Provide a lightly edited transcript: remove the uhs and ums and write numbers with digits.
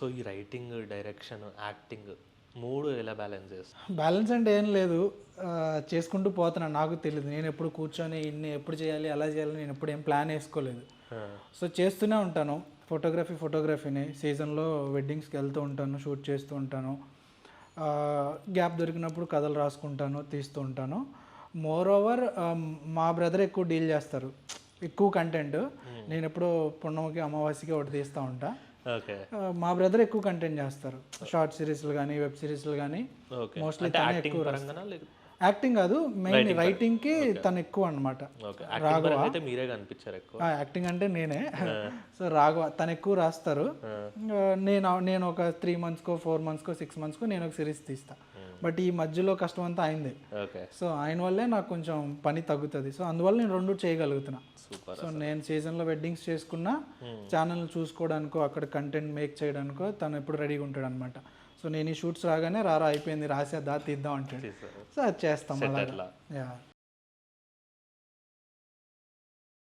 So ఈ writing, direction, acting 3 ఎలా balance చేస్తారు? బ్యాలెన్స్ అంటే ఏం లేదు, చేసుకుంటూ పోతున్నాను. నాకు తెలియదు, నేను ఎప్పుడు కూర్చొని ఇన్ని ఎప్పుడు చేయాలి అలా చేయాలి నేను ఎప్పుడు ఏం ప్లాన్ వేసుకోలేదు. సో చేస్తూనే ఉంటాను. ఫోటోగ్రఫీని సీజన్లో వెడ్డింగ్స్కి వెళ్తూ ఉంటాను, షూట్ చేస్తూ ఉంటాను. గ్యాప్ దొరికినప్పుడు కథలు రాసుకుంటాను, తీస్తూ ఉంటాను. మోర్ ఓవర్ మా బ్రదర్ ఎక్కువ డీల్ చేస్తారు, ఎక్కువ కంటెంట్. నేను ఎప్పుడో పున్నమకి అమావాస్యకి ఒకటి తీస్తూ ఉంటా. ఓకే. మా బ్రదర్ ఎక్కువ కంటెంట్ చేస్తారు, షార్ట్ సిరీస్లు కానీ వెబ్ సిరీస్లు కానీ. మోస్ట్లీ తనే ఎక్కువ యాక్టింగ్ కాదు, మెయిన్ రైటింగ్కి తను ఎక్కువ అనమాట. రాఘవ అయితే మీరే కనిపించారు ఎక్కువ. యాక్టింగ్ అంటే నేనే. సో రాఘవ తను ఎక్కువ రాస్తారు. నేను ఒక 3 monthsకో 4 monthsకో 6 monthsకో నేను ఒక సిరీస్ తీస్తా. బట్ ఈ మధ్యలో కష్టం అంతా అయిందే. సో ఆయన వల్లే నాకు కొంచెం పని తగ్గుతుంది. సో అందువల్ల నేను 2 చేయగలుగుతున్నా. సో నేను సీజన్లో వెడ్డింగ్స్ చేసుకున్నా, ఛానల్ చూసుకోవడానికో అక్కడ కంటెంట్ మేక్ చేయడానికో తను ఎప్పుడు రెడీగా ఉంటాడు అనమాట. సో నేను ఈ షూట్స్ రాగానే అయిపోయింది రాసేద్దా తీద్దాం అంటాడు. సో అది చేస్తాం అలా.